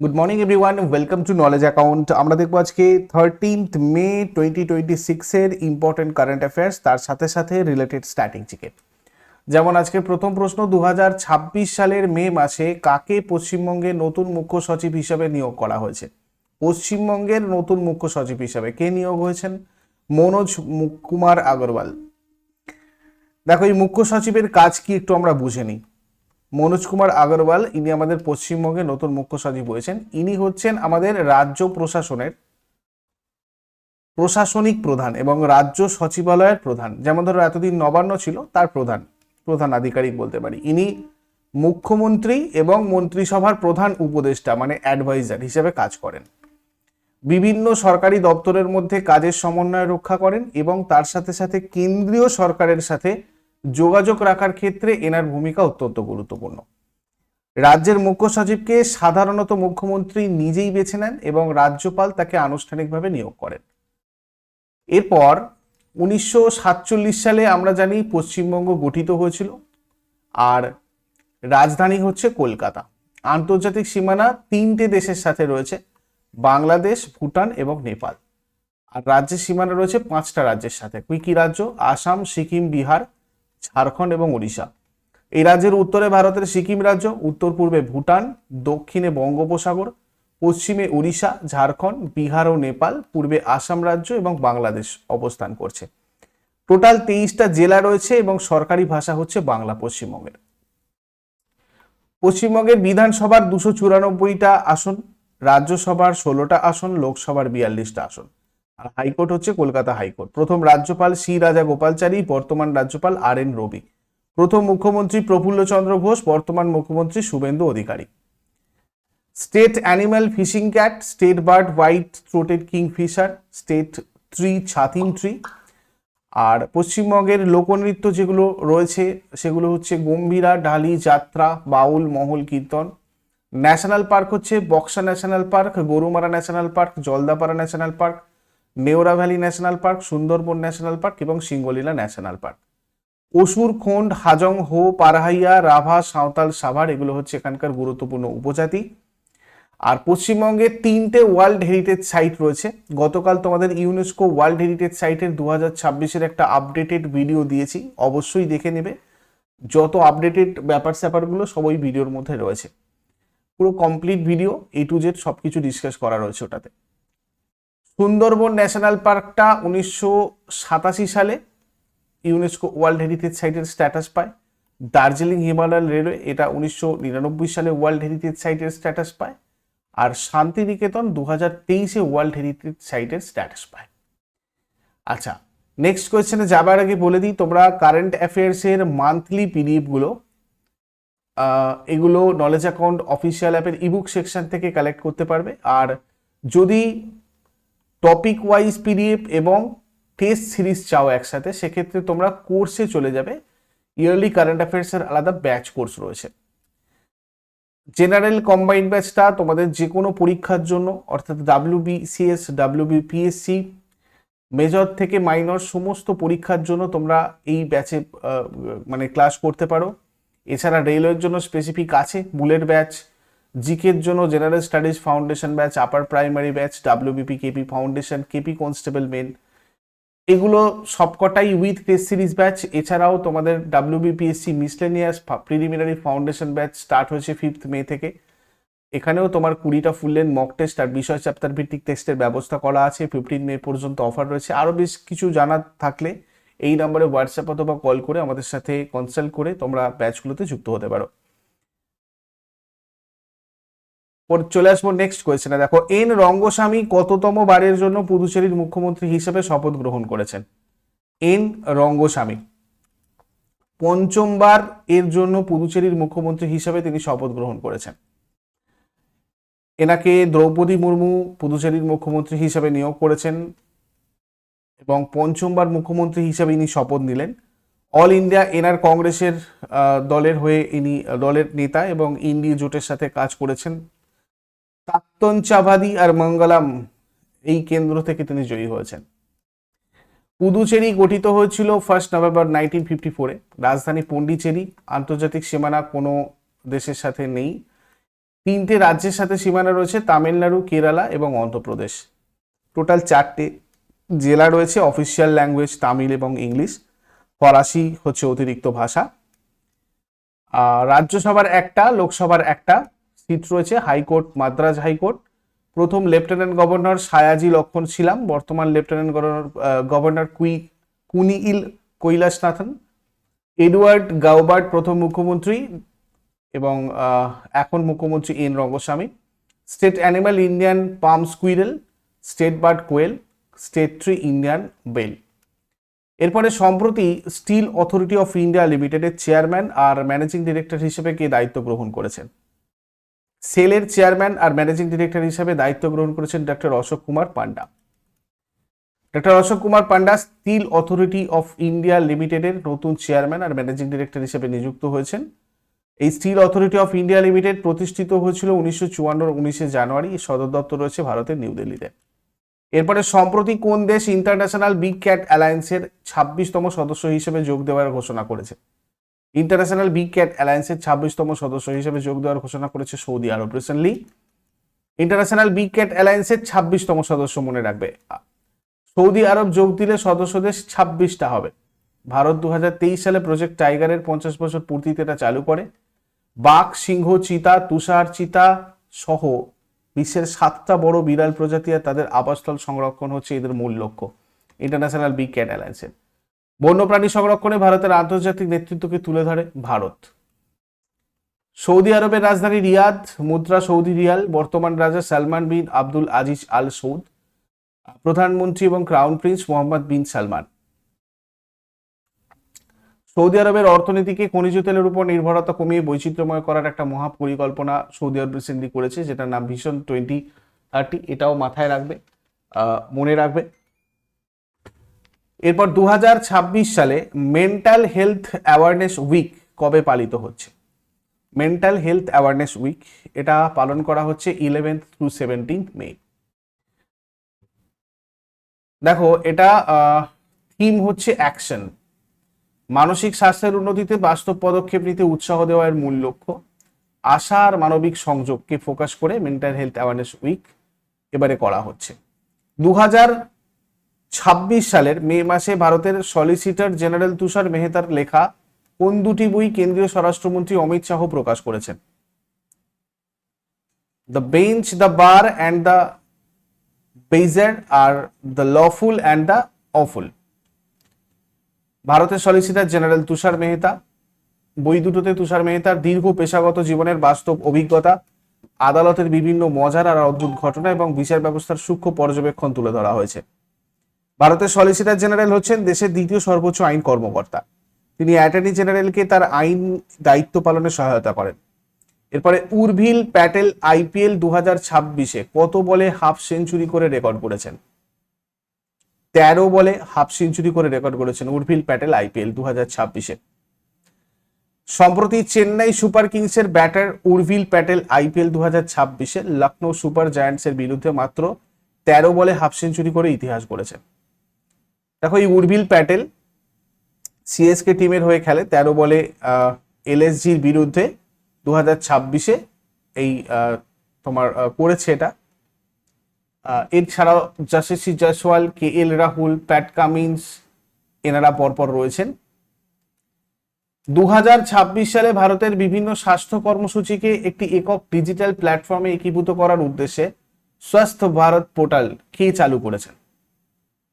Good morning everyone, welcome to knowledge account. আমরা দেখবো আজকে 13th মে 2026 এর ইম্পর্টেন্ট কারেন্ট অ্যাফেয়ার্স, তার সাথে সাথে রিলেটেড স্ট্র্যাটেজিকে। যেমন আজকে প্রথম প্রশ্ন, 2026 সালের মে মাসে কাকে পশ্চিমবঙ্গের নতুন মুখ্য সচিব হিসাবে নিয়োগ করা হয়েছে? পশ্চিমবঙ্গের নতুন মুখ্য সচিব হিসাবে কে নিয়োগ হয়েছেন? মনোজ কুমার আগরওয়াল। দেখো, এই মুখ্য সচিবের কাজ কি একটু আমরা বুঝে নিই। মনোজ কুমার আগরওয়াল, ইনি আমাদের পশ্চিমবঙ্গের নতুন মুখ্য সচিব হয়েছেন। ইনি হচ্ছেন আমাদের রাজ্য প্রশাসনের প্রশাসনিক প্রধান এবং রাজ্য সচিবালয়ের প্রধান। যেমন ধরো এতদিন নবান্ন ছিল, তার প্রধান আধিকারিক বলতে পারি। ইনি মুখ্যমন্ত্রী এবং মন্ত্রিসভার প্রধান উপদেষ্টা মানে অ্যাডভাইজার হিসেবে কাজ করেন। বিভিন্ন সরকারি দপ্তরের মধ্যে কাজের সমন্বয় রক্ষা করেন এবং তার সাথে সাথে কেন্দ্রীয় সরকারের সাথে যোগাযোগ রাখার ক্ষেত্রে এনার ভূমিকা অত্যন্ত গুরুত্বপূর্ণ। রাজ্যের মুখ্য সচিবকে সাধারণত মুখ্যমন্ত্রী নিজেই বেছে নেন এবং রাজ্যপাল তাকে আনুষ্ঠানিকভাবে নিয়োগ করেন। এরপর 1947 সালে আমরা জানি পশ্চিমবঙ্গ গঠিত হয়েছিল, আর রাজধানী হচ্ছে কলকাতা। আন্তর্জাতিক সীমানা 3টে দেশের সাথে রয়েছে, বাংলাদেশ, ভুটান এবং নেপাল। আর রাজ্যের সীমানা রয়েছে 5টা রাজ্যের সাথে। কি রাজ্য? আসাম, সিকিম, বিহার, ঝাড়খণ্ড এবং ওড়িশা। এই রাজ্যের উত্তরে ভারতের সিকিম রাজ্য, উত্তর পূর্বে ভুটান, দক্ষিণে বঙ্গোপসাগর, পশ্চিমে উড়িষ্যা, ঝাড়খণ্ড, বিহার ও নেপাল, পূর্বে আসাম রাজ্য এবং বাংলাদেশ অবস্থান করছে। টোটাল 23টা জেলা রয়েছে এবং সরকারি ভাষা হচ্ছে বাংলা পশ্চিমবঙ্গের। পশ্চিমবঙ্গের বিধানসভার 294টা আসন, রাজ্যসভার 16টা আসন, লোকসভার 42টা আসন। আর হাইকোর্ট হচ্ছে কলকাতা হাইকোর্ট। প্রথম রাজ্যপাল সি রাজা গোপালচারী, বর্তমান রাজ্যপাল আর এন রবি। প্রথম মুখ্যমন্ত্রী প্রফুল্লচন্দ্র ঘোষ, বর্তমান মুখ্যমন্ত্রী Suvendu Adhikari. State animal fishing cat, state bird white throated kingfisher, state tree ছাতিম ট্রি। আর পশ্চিমবঙ্গের লোকনৃত্য যেগুলো রয়েছে সেগুলো হচ্ছে গম্ভীরা, ঢালি, যাত্রা, বাউল, মহল, কীর্তন। ন্যাশনাল পার্ক হচ্ছে Buxa national park, Gorumara national park, Jaldapara national park, Neora valley national park, Sundarban national park এবং সিঙ্গলীলা ন্যাশনাল পার্ক। অসুর, খোন্ড, হাজং, হো, পারহাইয়া, রাভা, সাঁওতাল, সাভার এগুলো হচ্ছে এখানকার গুরুত্বপূর্ণ উপজাতি। আর পশ্চিমবঙ্গে 3টে ওয়ার্ল্ড হেরিটেজ সাইট রয়েছে। গতকাল তোমাদের ইউনেস্কো ওয়ার্ল্ড হেরিটেজ সাইটের 2026-এর একটা আপডেটেড ভিডিও দিয়েছি, অবশ্যই দেখে নেবে। যত আপডেটেড ব্যাপারগুলো সবই ভিডিওর মধ্যে রয়েছে। পুরো complete video A to Z সবকিছু ডিসকাস করা রয়েছে ওটাতে। সুন্দরবন ন্যাশনাল পার্কটা 1987 সালে ইউনেস্কো ওয়ার্ল্ড হেরিটেজ সাইটের স্ট্যাটাস পায়। দার্জিলিং হিমালয়ান রেলওয়ে এটা 1999 সালে ওয়ার্ল্ড হেরিটেজ সাইটের স্ট্যাটাস পায়। আর শান্তিনিকেতন 2023-এ ওয়ার্ল্ড হেরিটেজ সাইটের স্ট্যাটাস পায়। আচ্ছা, নেক্সট কোয়েশ্চেনে যাবার আগে বলে দিই, তোমরা কারেন্ট অ্যাফেয়ার্সের মান্থলি পিডিএফগুলো এগুলো নলেজ অ্যাকাউন্ট অফিসিয়াল অ্যাপের ইবুক সেকশন থেকে কালেক্ট করতে পারবে। আর যদি টপিক ওয়াইজ পিডিএফ এবং টেস্ট সিরিজ চাও একসাথে, সেক্ষেত্রে তোমরা কোর্সে চলে যাবে। ইয়ারলি কারেন্ট অ্যাফেয়ার্সের আলাদা ব্যাচ কোর্স রয়েছে। জেনারেল কম্বাইন্ড ব্যাচটা তোমাদের যে কোনো পরীক্ষার জন্য, অর্থাৎ WBCS, WBPSC, মেজর থেকে মাইনর সমস্ত পরীক্ষার জন্য তোমরা এই ব্যাচে মানে ক্লাস করতে পারো। এছাড়া রেলওয়ের জন্য স্পেসিফিক আছে বুলেট ব্যাচ, জিকের জন্য general studies foundation batch, upper primary batch, WBP KP foundation, KP constable main, এগুলো সবকটাই উইথ টেস্ট সিরিজ ব্যাচ। এছাড়াও তোমাদের WBPSC miscellaneous preliminary foundation batch start হয়েছে 5th মে থেকে। এখানেও তোমার 20টা ফুল লেন্থ মক টেস্ট আর বিষয় চ্যাপ্টার ভিত্তিক টেস্টের ব্যবস্থা করা আছে। 15 মে পর্যন্ত অফার রয়েছে। আরও বেশ কিছু জানার থাকলে এই নম্বরে হোয়াটসঅ্যাপ অথবা কল করে আমাদের সাথে কনসাল্ট করে তোমরা ব্যাচগুলোতে যুক্ত হতে পারো। চলে আসবো নেক্সট কোয়েশ্চেনে। দেখো, এন রঙ্গস্বামী কততম বারের জন্য পুদুচেরির মুখ্যমন্ত্রী হিসেবে শপথ গ্রহণ করেছেন? এন রঙ্গস্বামী 5ম বার এর জন্য পুদুচেরির মুখ্যমন্ত্রী হিসেবে তিনি শপথ গ্রহণ করেছেন। এনাকে দ্রৌপদী মুর্মু পুদুচেরির মুখ্যমন্ত্রী হিসেবে নিয়োগ করেছেন এবং 5ম বার মুখ্যমন্ত্রী হিসেবে ইনি শপথ নিলেন। অল ইন্ডিয়া এনআর কংগ্রেসের দলের হয়ে ইনি দলের নেতা এবং ইন্ডি জোটের সাথে কাজ করেছেন। তাত্তনচাভাদি আর মঙ্গলাম এই কেন্দ্র থেকে তিনি জয়ী হয়েছেন। পুদুচেরি গঠিত হয়েছিল 1 নভেম্বর 1954-এ। রাজধানী পন্ডিচেরি। আন্তর্জাতিক সীমানা কোনো দেশের সাথে নেই। 3টে রাজ্যের সাথে সীমানা রয়েছে, তামিলনাড়ু, কেরালা এবং অন্ধ্রপ্রদেশ। টোটাল 4টে জেলা রয়েছে, অফিসিয়াল ল্যাঙ্গুয়েজ তামিল এবং ইংলিশ, ফরাসি হচ্ছে অতিরিক্ত ভাষা। রাজ্যসভার একটা, লোকসভার একটা সিট রয়েছে। High court Madras high court. প্রথম লেফটেন্যান্ট গভর্নর সায়াজি লক্ষণ ছিলাম, বর্তমান lieutenant governor Kuniyil Kailashnathan. Edward Goubert প্রথম মুখ্যমন্ত্রী এবং এখন মুখ্যমন্ত্রী N Rangasamy. State animal Indian palm squirrel, state bird koel, state tree Indian bael. এরপরে সম্প্রতি স্টিল অথরিটি অফ ইন্ডিয়া লিমিটেডের চেয়ারম্যান আর ম্যানেজিং ডিরেক্টর হিসেবে কে দায়িত্ব গ্রহণ করেছেন? সেলের চেয়ারম্যান আর ম্যানেজিং ডিরেক্টর হিসেবে দায়িত্ব গ্রহণ করেছেন doctor Ashok Kumar Panda. Doctor Ashok Kumar Panda Steel authority of India লিমিটেডের নতুন চেয়ারম্যান আর ম্যানেজিং ডিরেক্টর হিসেবে নিযুক্ত হয়েছেন। এই Steel authority of India Limited প্রতিষ্ঠিত হয়েছিল 1954 19শে জানুয়ারি। সদর দপ্তর রয়েছে ভারতের নিউ দিল্লিতে। এরপরে সম্প্রতি কোন দেশ ইন্টারন্যাশনাল বিগ ক্যাট অ্যালায়েন্সের 26তম সদস্য হিসেবে যোগ দেওয়ার ঘোষণা করেছে? ইন্টারন্যাশনাল বিগ ক্যাট অ্যালায়েন্সের 26তম সদস্য হিসেবে যোগ দেওয়ার ঘোষণা করেছে সৌদি আরব রিসেন্টলি। ইন্টারন্যাশনাল বিগ ক্যাট অ্যালায়েন্সের 26তম সদস্য, মনে রাখবে। সৌদি আরব যোগ দিলে সদস্য দেশ 26টা হবে। ভারত 2023 সালে প্রজেক্ট টাইগারের 50 বছর পূর্তিতে এটা চালু করে। বাঘ, সিংহ, চিতা, তুষার চিতা সহ বিশ্বের 7টা বড় বিড়াল প্রজাতি আর তাদের আবাসস্থল সংরক্ষণ হচ্ছে এদের মূল লক্ষ্য ইন্টারন্যাশনাল বিগ ক্যাট অ্যালায়েন্সের। বন্যপ্রাণী সংরক্ষণে ভারতের আন্তর্জাতিক নেতৃত্বকে তুলে ধরে ভারত। সৌদি আরবের রাজধানী রিয়াদ, মুদ্রা সৌদি রিয়াল, বর্তমান রাজা সালমান বিন আব্দুল আজিজ আল সৌদ, প্রধানমন্ত্রী এবং ক্রাউন প্রিন্স মোহাম্মদ বিন সালমান। সৌদি আরবের অর্থনীতিকে খনিজ তেলের উপর নির্ভরতা কমিয়ে বৈচিত্র্যময় করার একটা মহা পরিকল্পনা সৌদি আরব রিসেন্টলি করেছে, যেটার নাম ভিশন 2030। এটাও মাথায় রাখবে, মনে রাখবে। এরপর 2026 সালে মেন্টাল হেলথ অ্যাওয়ারনেস উইক কবে পালিত হচ্ছে? মেন্টাল হেলথ অ্যাওয়ারনেস উইক এটা পালন করা হচ্ছে 11th through 17th মে। দেখো, এটা থিম হচ্ছে অ্যাকশন। মানসিক স্বাস্থ্যের উন্নতিতে বাস্তব পদক্ষেপ নিতে উৎসাহ দেওয়ার মূল লক্ষ্য। আশা আর মানবিক সংযোগকে ফোকাস করে মেন্টাল হেলথ অ্যাওয়ারনেস উইক এবারে করা হচ্ছে। 2026 সালের মে মাসে ভারতের সলিসিটর জেনারেল তুষার মেহতার লেখা কোন দুটি বই কেন্দ্রীয় স্বরাষ্ট্রমন্ত্রী অমিত শাহ প্রকাশ করেছেন? The bench, the bar and the bizarre আর the lawful and the awful. ভারতের সলিসিটর জেনারেল তুষার মেহতা, বই দুটোতে তুষার মেহতার দীর্ঘ পেশাগত জীবনের বাস্তব অভিজ্ঞতা, আদালতের বিভিন্ন মজার আর অদ্ভুত ঘটনা এবং বিচার ব্যবস্থার সূক্ষ্ম পর্যবেক্ষণ তুলে ধরা হয়েছে। ভারতের সলিসিটর জেনারেল হচ্ছেন দেশের দ্বিতীয় সর্বোচ্চ আইন কর্মকর্তা। তিনি অ্যাটর্নি জেনারেলকে তার আইন দায়িত্ব পালনে সহায়তা করেন। এরপরে উর্ভিল প্যাটেল আইপিএল 2026-এ কত বলে হাফ সেঞ্চুরি করে রেকর্ড করেছেন? 13 বলে হাফ সেঞ্চুরি করে রেকর্ড করেছেন উর্ভিল প্যাটেল আইপিএল 2026-এ। সম্প্রতি চেন্নাই সুপার কিংসের ব্যাটার উর্ভিল প্যাটেল আইপিএল 2026-এ লখনৌ সুপার জায়ান্টসের বিরুদ্ধে মাত্র 13 বলে হাফ সেঞ্চুরি করে ইতিহাস গড়েছেন। দেখো, এই উর্ভিল প্যাটেল সিএসকে টিমের হয়ে খেলে। 13 বলে এলএসজির বিরুদ্ধে 2026-এ এই তোমার করেছে এটা। এছাড়াও যশস্বী জয়সওয়াল, কে এল রাহুল, প্যাট কামিন্স এনারা পরপর রয়েছেন। 2026 সালে ভারতের বিভিন্ন স্বাস্থ্য কর্মসূচিকে একটি একক ডিজিটাল প্ল্যাটফর্মে একীভূত করার উদ্দেশ্যে স্বাস্থ্য ভারত পোর্টাল কে চালু করেছেন?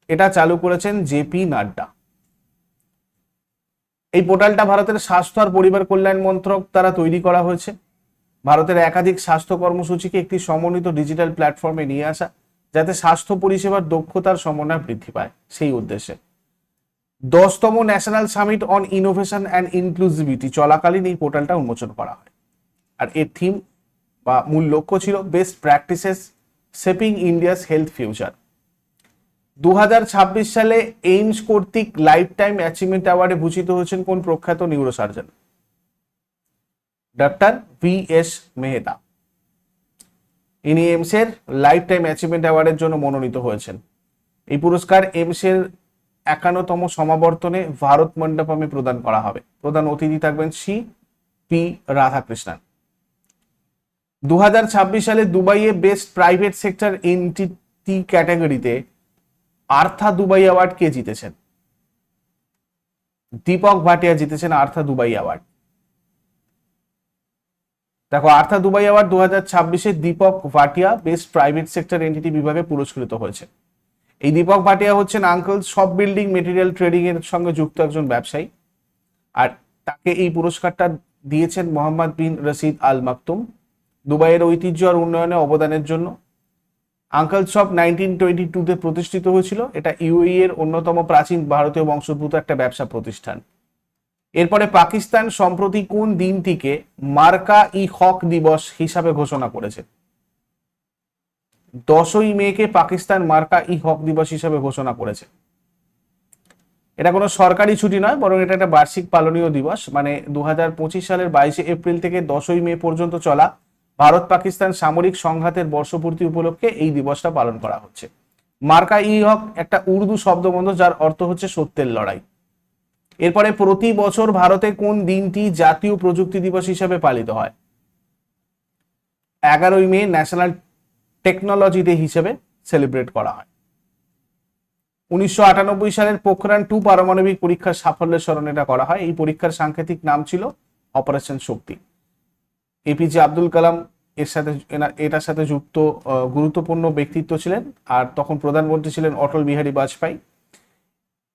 এটা চালু করেছেন জেপি নাড্ডা। এই পোর্টালটা ভারতের স্বাস্থ্য আর পরিবার কল্যাণ মন্ত্রক দ্বারা তৈরি করা হয়েছে। ভারতের একাধিক স্বাস্থ্য কর্মসূচিকে একটি সমন্বিত ডিজিটাল প্ল্যাটফর্মে নিয়ে আসা, যাতে স্বাস্থ্য পরিষেবার দক্ষতার সমন্বয় বৃদ্ধি পায়, সেই উদ্দেশ্যে। 10তম national summit on innovation and inclusivity চলাকালীন এই পোর্টালটা উন্মোচন করা হয়। আর এর থিম বা মূল লক্ষ্য ছিল best practices shaping India's health future. 2026 সালে এইমস কর্তৃক লাইফ টাইম অ্যাচিভমেন্ট অ্যাওয়ার্ডে ভূষিত হয়েছেন কোন প্রখ্যাত নিউরোসার্জন? Doctor VS Mehta. ইনি এইমসের লাইফ টাইম অ্যাচিভমেন্ট অ্যাওয়ার্ডের জন্য মনোনীত হয়েছেন। এই পুরস্কার এইমসের 51তম সমাবর্তনে ভারত মণ্ডপমে প্রদান করা হবে। প্রধান অতিথি থাকবেন CP রাধাকৃষ্ণন। 2026 সালে দুবাইয়ে বেস্ট প্রাইভেট সেক্টর এন্টিটি ক্যাটাগরিতে আর্থা দুবাই অ্যাওয়ার্ড কে জিতেছেন? দীপক ভাটিয়া জিতেছেন আর্থা দুবাই অ্যাওয়ার্ড। দেখো, আর্থা দুবাই অ্যাওয়ার্ড 2026-এ Deepak Bhatia best private sector entity বিভাগে পুরস্কৃত হয়েছে। এই দীপক ভাটিয়া হচ্ছেন আঙ্কেল সব বিল্ডিং মেটেরিয়াল ট্রেডিং এর সঙ্গে যুক্ত একজন ব্যবসায়ী, আর তাকে এই পুরস্কারটা দিয়েছেন মোহাম্মদ বিন রশিদ আল মাকতুম দুবাইয়ের ঐতিহ্য আর উন্নয়নে অবদানের জন্য। আঙ্কেল শপ 1922-তে প্রতিষ্ঠিত হয়েছিল। এটা ইউএই এর অন্যতম প্রাচীন ভারতীয় বংশোদ্ভূত একটা ব্যবসা প্রতিষ্ঠান। এরপরে পাকিস্তান সম্প্রতি কোন দিনটিকে মার্কা ই হক দিবস হিসাবে ঘোষণা করেছে? 10ই মেকে পাকিস্তান মার্কা ই হক দিবস হিসাবে ঘোষণা করেছে। এটা কোনো সরকারি ছুটি নয়, বরং এটা একটা বার্ষিক পালনীয় দিবস। মানে 2025 সালের 22শে এপ্রিল থেকে 10ই মে পর্যন্ত চলা ভারত পাকিস্তান সামরিক সংঘাতের বর্ষপূর্তি উপলক্ষে এই দিবসটা পালন করা হচ্ছে। মার্কা ই হক একটা উর্দু শব্দবন্ধ যার অর্থ হচ্ছে সত্যের লড়াই। এরপরে প্রতি বছর ভারতে কোন দিনটি জাতীয় প্রযুক্তি দিবস হিসেবে পালিত হয়? 11ই মে ন্যাশনাল টেকনোলজি ডে হিসেবে সেলিব্রেট করা হয়। 1998 সালের পোখরান 2 পারমাণবিক পরীক্ষার সাফল্যের স্মরণে এটা করা হয়। এই পরীক্ষার সাংকেতিক নাম ছিল অপারেশন শক্তি। এপিজে আব্দুল কালাম এটার সাথে যুক্ত গুরুত্বপূর্ণ ব্যক্তিত্ব ছিলেন, আর তখন প্রধানমন্ত্রী ছিলেন অটল বিহারী বাজপেয়ী।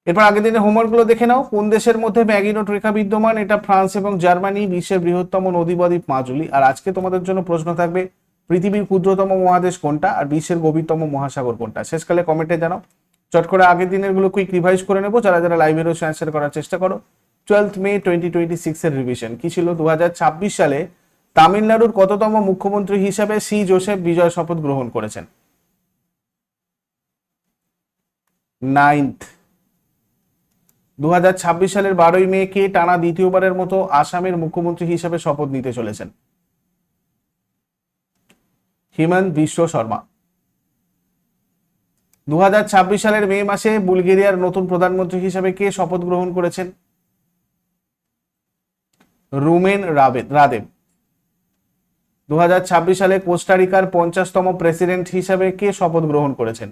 এরপর আগের দিনের হোমওয়ার্কগুলো দেখে নাও। কোন দেশের মধ্যে ম্যাগিনোট রেখা বিদ্যমান? এটা ফ্রান্স এবং জার্মানি। বিশ্বের বৃহত্তম নদী বদ্বীপ মাজুলি। আর আজকে তোমাদের জন্য প্রশ্ন থাকবে, পৃথিবীর ক্ষুদ্রতম মহাদেশ কোনটা আর বিশ্বের গভীরতম মহাসাগর কোনটা? শেষকালে কমেন্টে জানাও। চট করে আগের দিনের গুলো কুইক রিভাইজ করে নেবো। যারা যারা লাইভে রয়েছে অ্যান্সার করার চেষ্টা করো। 12 মে 2026 এর রিভিশন কি ছিল? 2026 সালে তামিলনাড়ুর কততম মুখ্যমন্ত্রী হিসেবে সি জোসেফ বিজয় শপথ গ্রহণ করেছেন? 9th। 2026 সালের 12ই মে কে টানা দ্বিতীয়বারের মতো আসামের মুখ্যমন্ত্রী হিসেবে শপথ নিতে চলেছেন? হিমন্ত বিশ্ব শর্মা। 2026 সালের মে মাসে বুলগেরিয়ার নতুন প্রধানমন্ত্রী হিসেবে কে শপথ গ্রহণ করেছেন? রুমেন রাদেব। 2026 সালে কোস্টারিকার 50তম প্রেসিডেন্ট হিসেবে কে শপথ গ্রহণ করেছেন?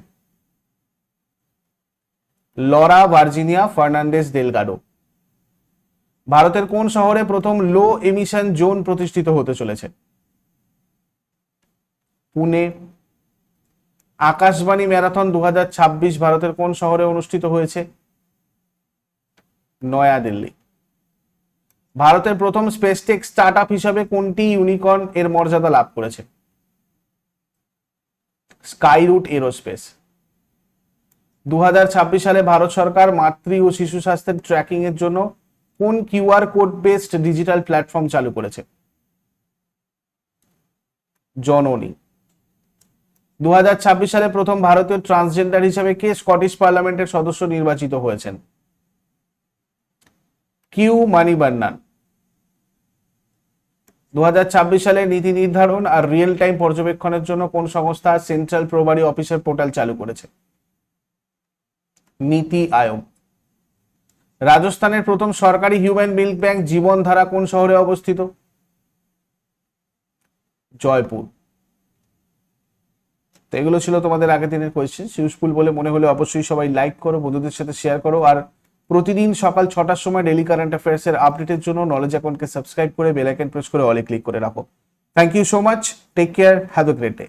Laura Virginia Fernandez Delgado. ভারতের কোন শহরে প্রথম লো এমিশন জোন প্রতিষ্ঠিত হতে চলেছে? পুনে। আকাশবাণী ম্যারাথন 2026 ভারতের কোন শহরে অনুষ্ঠিত হয়েছে? নয়াদিল্লি। ভারতের প্রথম স্পেসটেক স্টার্টআপ হিসাবে কোনটি ইউনিকর্ন এর মর্যাদা লাভ করেছে? Skyroot aerospace. 2026 সালে ভারত সরকার মাতৃ ও শিশু স্বাস্থ্যের ট্র্যাকিং এর জন্য কোন QR code based digital platform চালু করেছে? জননী। 2026 সালে প্রথম ভারতীয় ট্রান্সজেন্ডার হিসেবে কে স্কটিশ পার্লামেন্টের সদস্য নির্বাচিত হয়েছেন? কিউ মানিবান্নান। 2026 সালে নীতি নির্ধারণ আর রিয়েল টাইম পর্যবেক্ষণের জন্য কোন সংস্থা সেন্ট্রাল প্রবারী অফিসার পোর্টাল চালু করেছে? নীতি আয়োগ। রাজস্থানের প্রথম সরকারি হিউম্যান মিল্ক ব্যাংক জীবনধারা কোন শহরে অবস্থিত? জয়পুর। তো এগুলো ছিল তোমাদের আগের দিনের কোয়েশ্চেন। ইউজফুল বলে মনে হলে অবশ্যই সবাই লাইক করো, বন্ধুদের সাথে শেয়ার করো, আর প্রতিদিন সকাল 6টার সময় ডেইলি কারেন্ট অ্যাফেয়ার্স এর আপডেটের জন্য নলেজ অ্যাকাউন্টকে সাবস্ক্রাইব করে বেল আইকন প্রেস করে অল ক্লিক করে রাখো। Thank you so much, take care, have a great day.